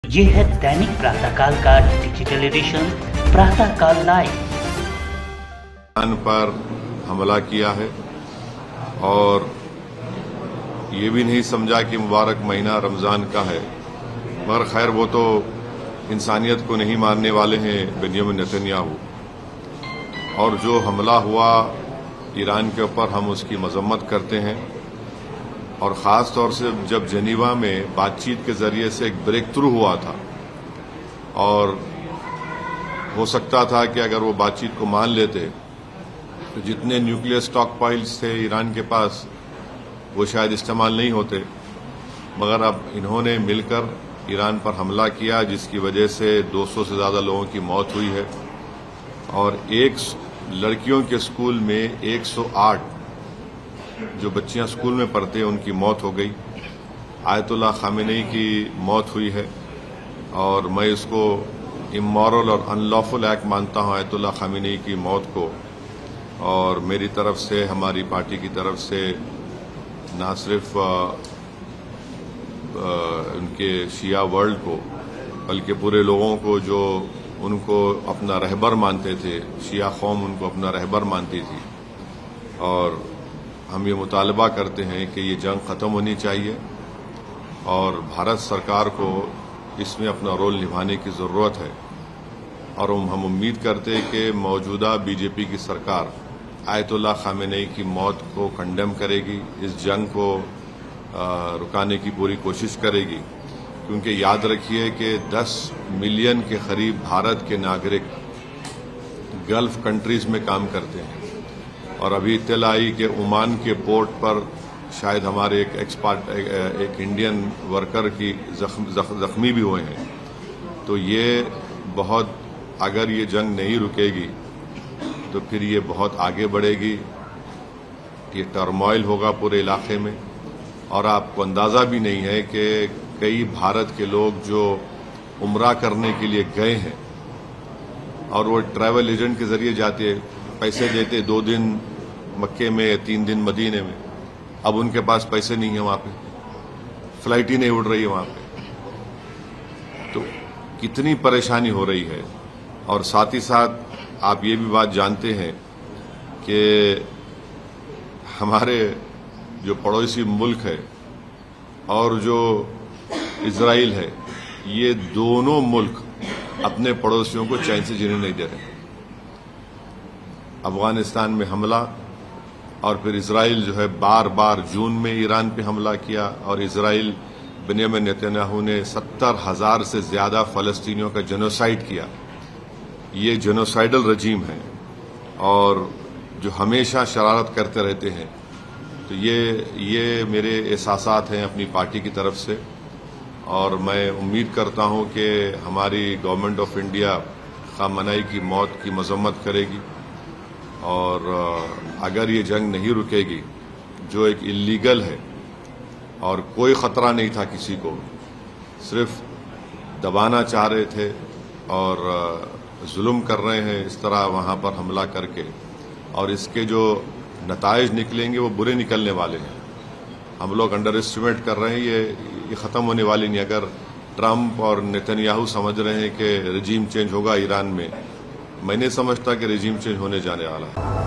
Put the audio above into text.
ये है दैनिक प्रातःकाल का डिजिटल एडिशन प्रातःकाल लाइव। ईरान पर हमला किया है और ये भी नहीं समझा कि मुबारक महीना रमज़ान का है, मगर खैर वो तो इंसानियत को नहीं मानने वाले हैं बेंजामिन नेतन्याहू। और जो हमला हुआ ईरान के ऊपर, हम उसकी मजम्मत करते हैं। और ख़ास तौर से जब जनीवा में बातचीत के ज़रिए से एक ब्रेक थ्रू हुआ था, और हो सकता था कि अगर वो बातचीत को मान लेते तो जितने न्यूक्लियर स्टॉक पाइल्स थे ईरान के पास वो शायद इस्तेमाल नहीं होते, मगर अब इन्होंने मिलकर ईरान पर हमला किया, जिसकी वजह से 200 से ज़्यादा लोगों की मौत हुई है। और एक लड़कियों के स्कूल में 108 जो बच्चियां स्कूल में पढ़ते हैं उनकी मौत हो गई। आयतुल्लाह खामेनी की मौत हुई है और मैं इसको इमोरल और अनलॉफुल एक्ट मानता हूं, आयतुल्लाह खामेनी की मौत को। और मेरी तरफ से, हमारी पार्टी की तरफ से ना सिर्फ उनके शिया वर्ल्ड को, बल्कि पूरे लोगों को जो उनको अपना रहबर मानते थे, शिया कौम उनको अपना रहबर मानती थी। और हम ये मुतालबा करते हैं कि ये जंग ख़त्म होनी चाहिए और भारत सरकार को इसमें अपना रोल निभाने की ज़रूरत है। और हम उम्मीद करते हैं कि मौजूदा बीजेपी की सरकार आयतुल्लाह खामेनी की मौत को कंडेम करेगी, इस जंग को रुकाने की पूरी कोशिश करेगी। क्योंकि याद रखिए कि 10 मिलियन के करीब भारत के नागरिक गल्फ कंट्रीज में काम करते हैं। और अभी इत्तला आई कि ओमान के पोर्ट पर शायद हमारे एक इंडियन वर्कर की जख्मी भी हुए हैं। तो ये बहुत, अगर ये जंग नहीं रुकेगी तो फिर ये बहुत आगे बढ़ेगी, ये टर्मोइल होगा पूरे इलाके में। और आपको अंदाज़ा भी नहीं है कि कई भारत के लोग जो उम्रा करने के लिए गए हैं और वो ट्रैवल एजेंट के जरिए जाते, पैसे देते 2 दिन मक्के में, 3 दिन मदीने में, अब उनके पास पैसे नहीं है, वहां पे फ्लाइट ही नहीं उड़ रही है वहां पे। तो कितनी परेशानी हो रही है। और साथ ही साथ आप ये भी बात जानते हैं कि हमारे जो पड़ोसी मुल्क है और जो इजराइल है, ये दोनों मुल्क अपने पड़ोसियों को चैन से जीने नहीं दे रहे। अफगानिस्तान में हमला, और फिर इजराइल जो है बार बार जून में ईरान पे हमला किया, और इजराइल बेंजामिन नेतन्याहू ने 70,000 से ज्यादा फलस्तीनियों का जेनोसाइड किया। ये जेनोसाइडल रजीम है और जो हमेशा शरारत करते रहते हैं। तो ये मेरे एहसासात हैं अपनी पार्टी की तरफ से, और मैं उम्मीद करता हूं कि हमारी गवर्नमेंट ऑफ इंडिया खामनेई की मौत की मजम्मत करेगी। और अगर ये जंग नहीं रुकेगी, जो एक इलीगल है और कोई ख़तरा नहीं था किसी को, सिर्फ दबाना चाह रहे थे और जुल्म कर रहे हैं इस तरह वहाँ पर हमला करके, और इसके जो नताइज निकलेंगे वो बुरे निकलने वाले हैं। हम लोग अंडर एस्टिमेट कर रहे हैं, ये ख़त्म होने वाली नहीं। अगर ट्रंप और नेतन्याहू समझ रहे हैं कि रजीम चेंज होगा ईरान में, मैं नहीं समझता कि रजीम चेंज होने जाने वाला है।